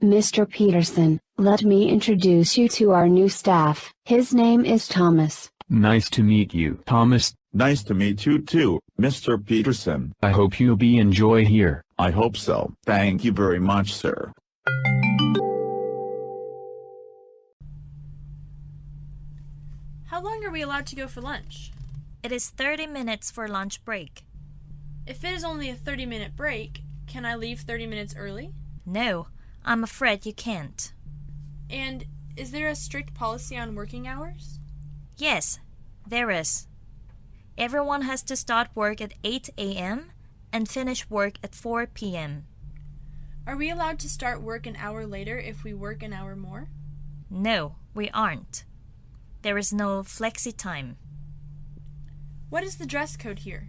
Mr. Peterson, let me introduce you to our new staff. His name is Thomas. Nice to meet you, Thomas. Nice to meet you too, Mr. Peterson. I hope you'll be enjoy here. I hope so. Thank you very much, sir. How long are we allowed to go for lunch? It is 30 minutes for lunch break. If it is only a 30-minute break, can I leave 30 minutes early? No, I'm afraid you can't. And is there a strict policy on working hours? Yes, there is. Everyone has to start work at 8 a.m. and finish work at 4 p.m. Are we allowed to start work an hour later if we work an hour more? No, we aren't. There is no flexi time. What is the dress code here?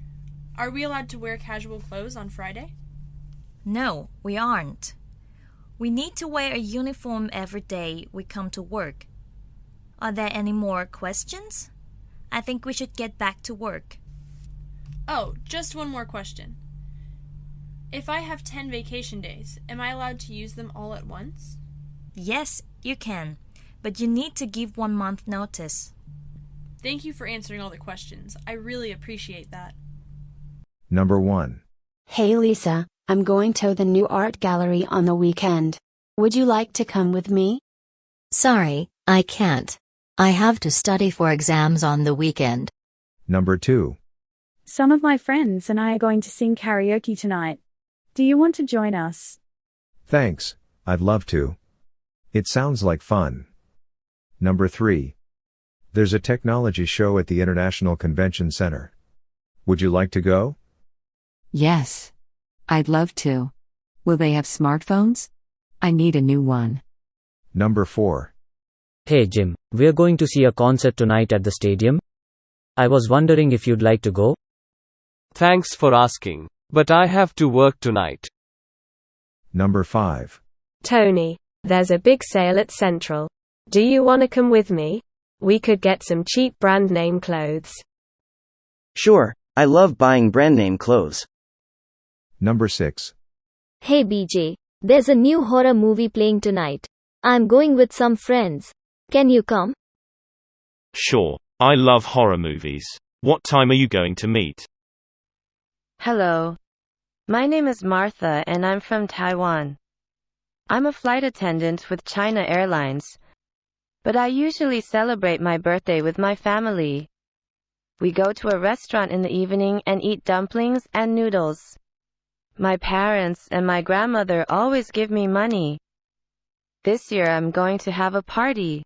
Are we allowed to wear casual clothes on Friday? No, we aren't. We need to wear a uniform every day we come to work. Are there any more questions? I think we should get back to work. Oh, just one more question. If I have 10 vacation days, am I allowed to use them all at once? Yes, you can, but you need to give 1 month notice. Thank you for answering all the questions. I really appreciate that. Number 1. Hey Lisa, I'm going to the new art gallery on the weekend. Would you like to come with me? Sorry, I can't. I have to study for exams on the weekend. Number 2. Some of my friends and I are going to sing karaoke tonight. Do you want to join us? Thanks, I'd love to. It sounds like fun. Number 3. There's a technology show at the International Convention Center. Would you like to go? Yes. I'd love to. Will they have smartphones? I need a new one. Number 4. Hey Jim, we're going to see a concert tonight at the stadium. I was wondering if you'd like to go? Thanks for asking, but I have to work tonight. Number 5. Tony, there's a big sale at Central. Do you want to come with me? We could get some cheap brand name clothes. Sure, I love buying brand name clothes. Number 6. Hey BJ, there's a new horror movie playing tonight. I'm going with some friends. Can you come? Sure, I love horror movies. What time are you going to meet? Hello. My name is Martha and I'm from Taiwan. I'm a flight attendant with China Airlines. But I usually celebrate my birthday with my family. We go to a restaurant in the evening and eat dumplings and noodles. My parents and my grandmother always give me money. This year I'm going to have a party.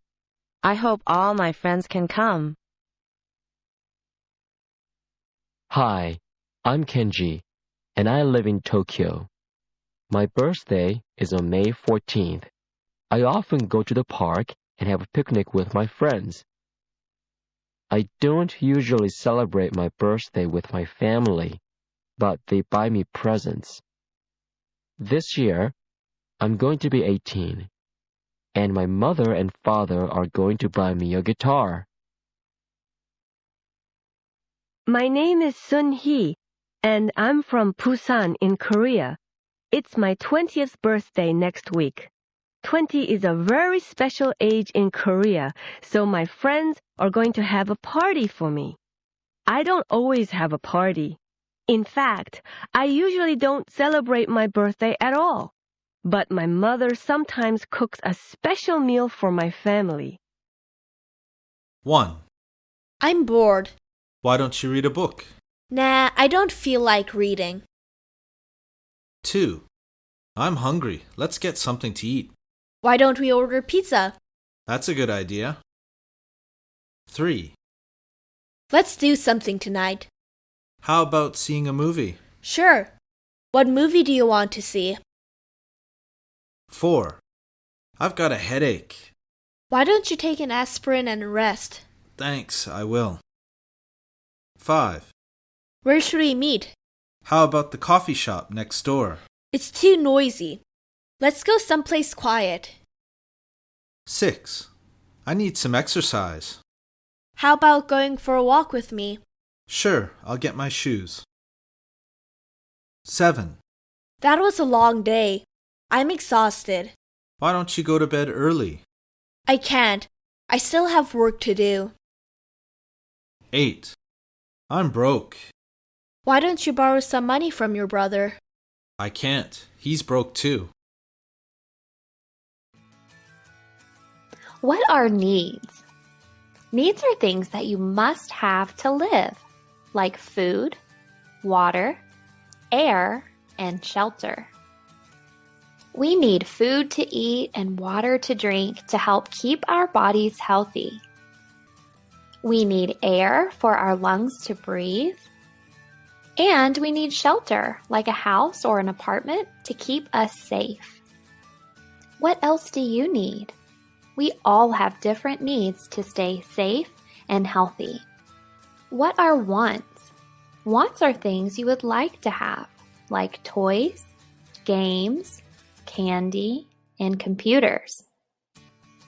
I hope all my friends can come. Hi, I'm Kenji, and I live in Tokyo. My birthday is on May 14th. I often go to the park and have a picnic with my friends. I don't usually celebrate my birthday with my family, but they buy me presents. This year, I'm going to be 18, and my mother and father are going to buy me a guitar. My name is Sun Hee, and I'm from Busan in Korea. It's my 20th birthday next week. 20 is a very special age in Korea, so my friends are going to have a party for me. I don't always have a party. In fact, I usually don't celebrate my birthday at all. But my mother sometimes cooks a special meal for my family. 1. I'm bored. Why don't you read a book? Nah, I don't feel like reading. 2. I'm hungry. Let's get something to eat. Why don't we order pizza? That's a good idea. 3. Let's do something tonight. How about seeing a movie? Sure. What movie do you want to see? 4. I've got a headache. Why don't you take an aspirin and rest? Thanks, I will. 5. Where should we meet? How about the coffee shop next door? It's too noisy. Let's go someplace quiet. 6. I need some exercise. How about going for a walk with me? Sure, I'll get my shoes. 7. That was a long day. I'm exhausted. Why don't you go to bed early? I can't. I still have work to do. 8. I'm broke. Why don't you borrow some money from your brother? I can't. He's broke too. What are needs? Needs are things that you must have to live, like food, water, air, and shelter. We need food to eat and water to drink to help keep our bodies healthy. We need air for our lungs to breathe. And we need shelter, like a house or an apartment, to keep us safe. What else do you need? We all have different needs to stay safe and healthy. What are wants? Wants are things you would like to have, like toys, games, candy, and computers.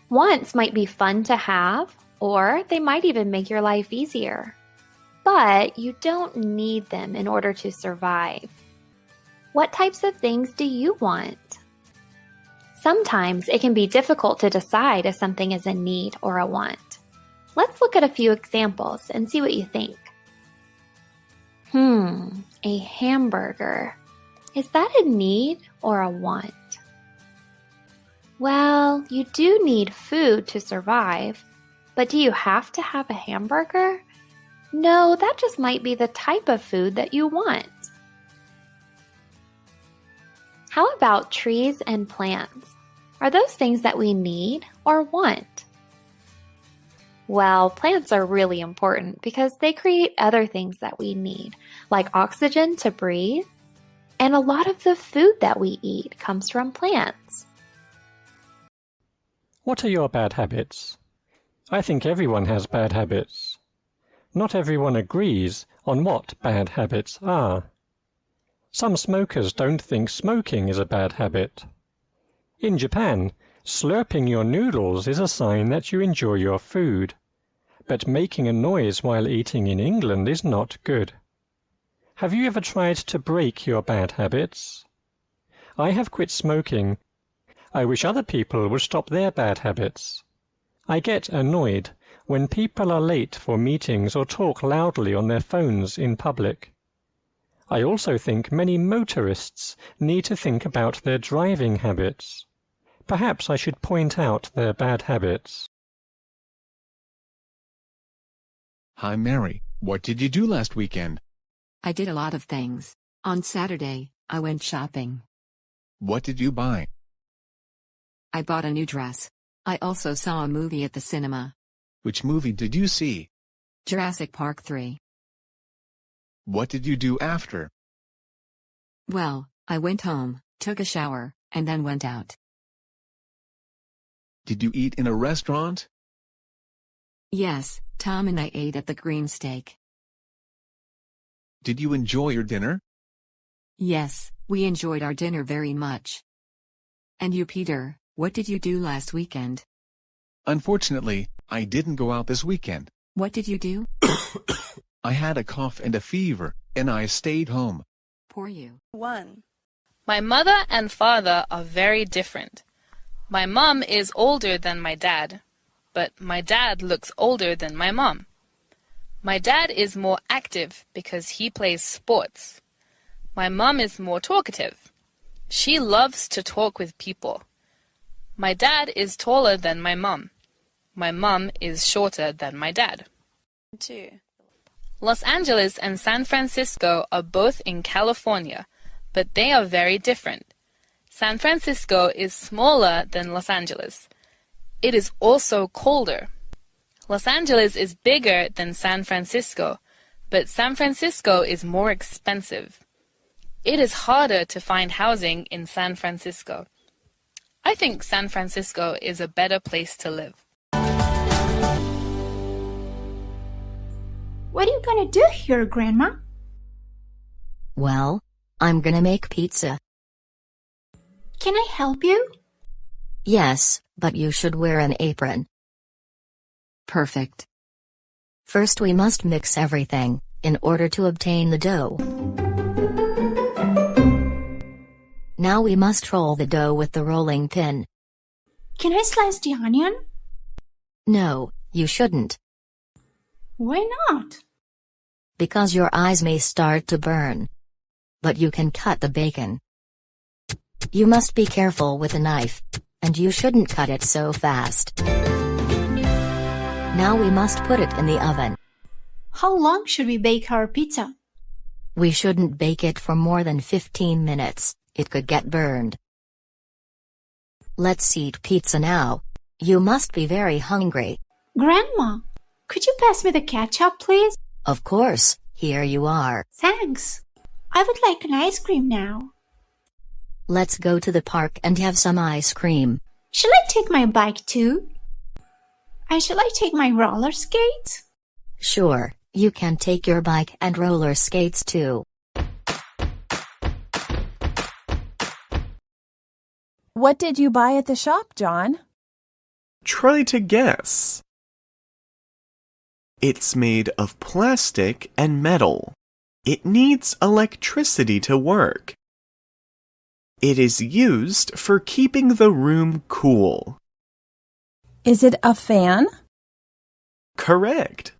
Wants might be fun to have, or they might even make your life easier. But you don't need them in order to survive. What types of things do you want? Sometimes it can be difficult to decide if something is a need or a want. Let's look at a few examples and see what you think. A hamburger. Is that a need or a want? Well, you do need food to survive, but do you have to have a hamburger? No, that just might be the type of food that you want. How about trees and plants? Are those things that we need or want? Well, plants are really important because they create other things that we need, like oxygen to breathe, and a lot of the food that we eat comes from plants. What are your bad habits? I think everyone has bad habits. Not everyone agrees on what bad habits are. Some smokers don't think smoking is a bad habit. In Japan, slurping your noodles is a sign that you enjoy your food, but making a noise while eating in England is not good. Have you ever tried to break your bad habits? I have quit smoking. I wish other people would stop their bad habits. I get annoyed when people are late for meetings or talk loudly on their phones in public. I also think many motorists need to think about their driving habits. Perhaps I should point out their bad habits. Hi Mary, what did you do last weekend? I did a lot of things. On Saturday, I went shopping. What did you buy? I bought a new dress. I also saw a movie at the cinema. Which movie did you see? Jurassic Park 3. What did you do after? Well, I went home, took a shower, and then went out. Did you eat in a restaurant? Yes, Tom and I ate at the Green Steak. Did you enjoy your dinner? Yes, we enjoyed our dinner very much. And you, Peter, what did you do last weekend? Unfortunately, I didn't go out this weekend. What did you do? I had a cough and a fever, and I stayed home. Poor you. 1. My mother and father are very different. My mom is older than my dad, but my dad looks older than my mom. My dad is more active because he plays sports. My mom is more talkative. She loves to talk with people. My dad is taller than my mom. My mom is shorter than my dad. 2. Los Angeles and San Francisco are both in California, but they are very different. San Francisco is smaller than Los Angeles. It is also colder. Los Angeles is bigger than San Francisco, but San Francisco is more expensive. It is harder to find housing in San Francisco. I think San Francisco is a better place to live. What are you gonna do here, Grandma? Well, I'm gonna make pizza. Can I help you? Yes, but you should wear an apron. Perfect. First we must mix everything, in order to obtain the dough. Now we must roll the dough with the rolling pin. Can I slice the onion? No, you shouldn't. Why not? Because your eyes may start to burn. But you can cut the bacon. You must be careful with a knife. And you shouldn't cut it so fast. Now we must put it in the oven. How long should we bake our pizza? We shouldn't bake it for more than 15 minutes, it could get burned. Let's eat pizza now. You must be very hungry. Grandma, could you pass me the ketchup, please? Of course, here you are. Thanks. I would like an ice cream now. Let's go to the park and have some ice cream. Shall I take my bike too? And shall I take my roller skates? Sure, you can take your bike and roller skates too. What did you buy at the shop, John? Try to guess. It's made of plastic and metal. It needs electricity to work. It is used for keeping the room cool. Is it a fan? Correct.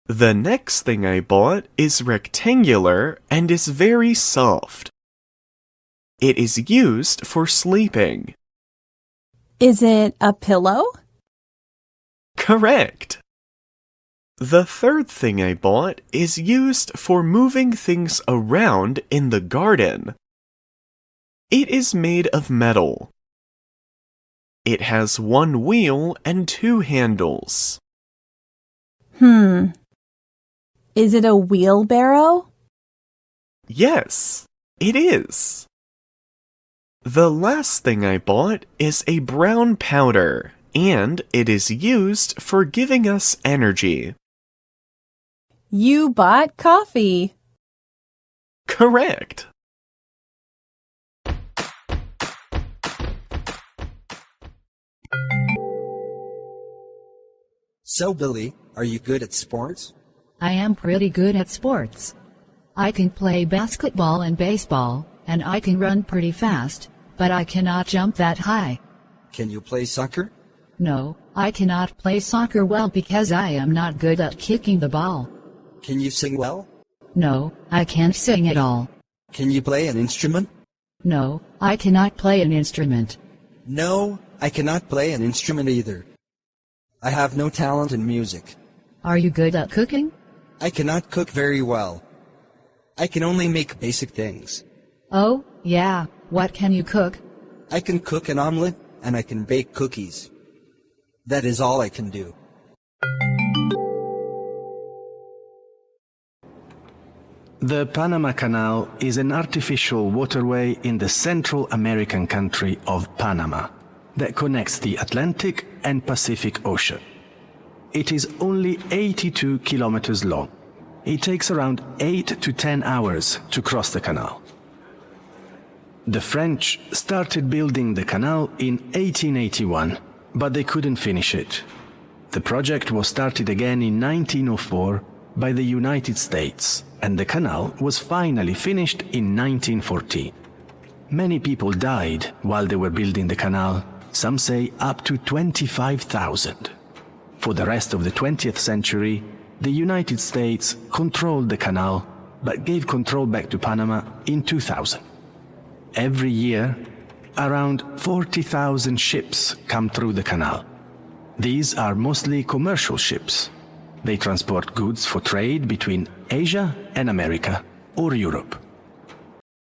The next thing I bought is rectangular and is very soft. It is used for sleeping. Is it a pillow? Correct. The third thing I bought is used for moving things around in the garden. It is made of metal. It has one wheel and two handles. Is it a wheelbarrow? Yes, it is. The last thing I bought is a brown powder, and it is used for giving us energy. You bought coffee. Correct. So, Billy, are you good at sports? I am pretty good at sports. I can play basketball and baseball, and I can run pretty fast, but I cannot jump that high. Can you play soccer? No, I cannot play soccer well because I am not good at kicking the ball. Can you sing well? No, I can't sing at all. Can you play an instrument? No, I cannot play an instrument. No, I cannot play an instrument either. I have no talent in music. Are you good at cooking? I cannot cook very well. I can only make basic things. Oh, yeah, what can you cook? I can cook an omelet and I can bake cookies. That is all I can do. The Panama Canal is an artificial waterway in the Central American country of Panama that connects the Atlantic and Pacific Ocean. It is only 82 kilometers long. It takes around 8 to 10 hours to cross the canal. The French started building the canal in 1881, but they couldn't finish it. The project was started again in 1904 by the United States, and the canal was finally finished in 1914. Many people died while they were building the canal, some say up to 25,000. For the rest of the 20th century, the United States controlled the canal, but gave control back to Panama in 2000. Every year, around 40,000 ships come through the canal. These are mostly commercial ships. They transport goods for trade between Asia and America, or Europe.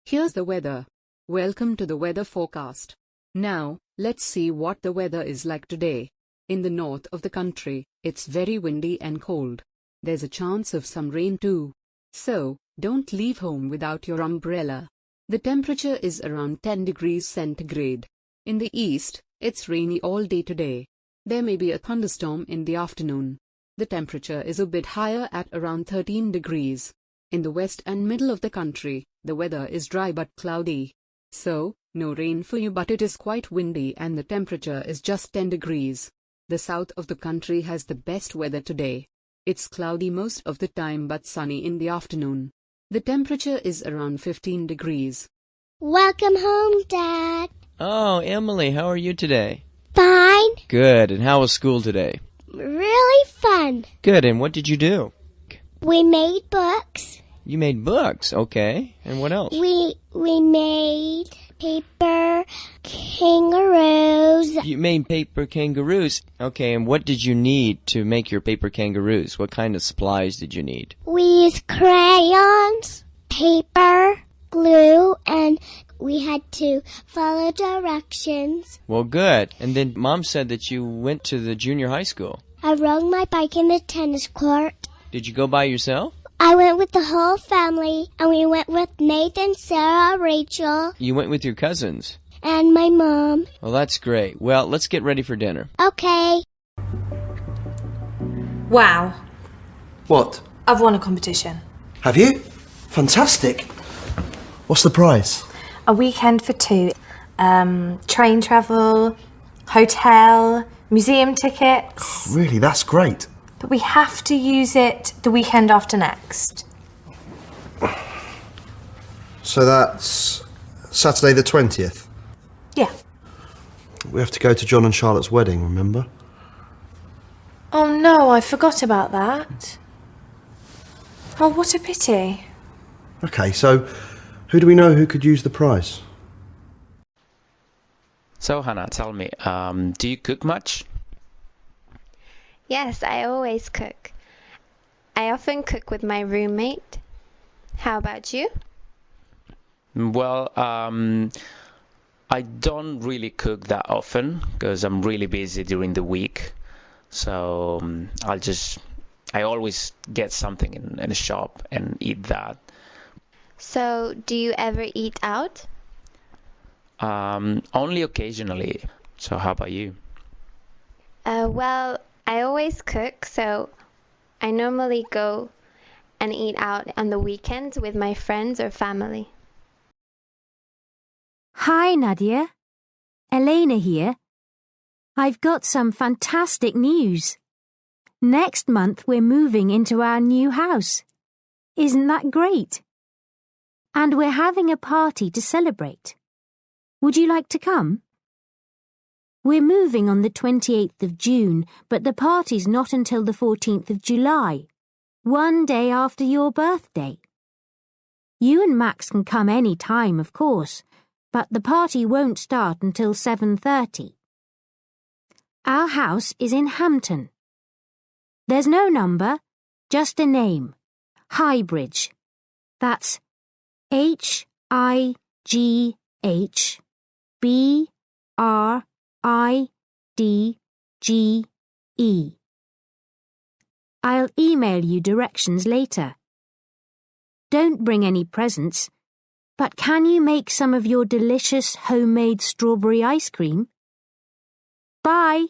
Here's the weather. Welcome to the weather forecast. Now, let's see what the weather is like today. In the north of the country, it's very windy and cold. There's a chance of some rain too. So, don't leave home without your umbrella. The temperature is around 10 degrees centigrade. In the east, it's rainy all day today. There may be a thunderstorm in the afternoon. The temperature is a bit higher at around 13 degrees. In the west and middle of the country, the weather is dry but cloudy. So, no rain for you, but it is quite windy and the temperature is just 10 degrees. The south of the country has the best weather today. It's cloudy most of the time but sunny in the afternoon. The temperature is around 15 degrees. Welcome home, Dad. Oh, Emily, how are you today? Fine. Good. And how was school today? Really fun. Good. And what did you do? We made books. You made books. Okay. And what else? We made paper kangaroos. You made paper kangaroos. Okay. And what did you need to make your paper kangaroos? What kind of supplies did you need? We used crayons, paper, glue, and we had to follow directions. Well, good. And then Mom said that you went to the junior high school. I rode my bike in the tennis court. Did you go by yourself? I went with the whole family, and we went with Nathan, Sarah, Rachel. You went with your cousins. And my mom. Well, that's great. Well, let's get ready for dinner. Okay. Wow. What? I've won a competition. Have you? Fantastic. What's the prize? A weekend for two. Train travel, hotel, museum tickets. Really, that's great. But we have to use it the weekend after next. So that's Saturday the 20th? Yeah. We have to go to John and Charlotte's wedding, remember? Oh no, I forgot about that. Oh, what a pity. Okay, so who do we know who could use the prize? So Hannah, tell me, do you cook much? Yes, I always cook. I often cook with my roommate. How about you? Well, I don't really cook that often because I'm really busy during the week. So I always get something in a shop and eat that. So, do you ever eat out? Only occasionally. So how about you? Well, I always cook, so I normally go and eat out on the weekends with my friends or family. Hi, Nadia. Elena here. I've got some fantastic news. Next month we're moving into our new house. Isn't that great? And we're having a party to celebrate. Would you like to come? We're moving on the 28th of June, but the party's not until the 14th of July, one day after your birthday. You and Max can come any time, of course, but the party won't start until 7:30. Our house is in Hampton. There's no number, just a name, Highbridge. That's HIGHBRIDGE. I'll email you directions later. Don't bring any presents, but can you make some of your delicious homemade strawberry ice cream? Bye!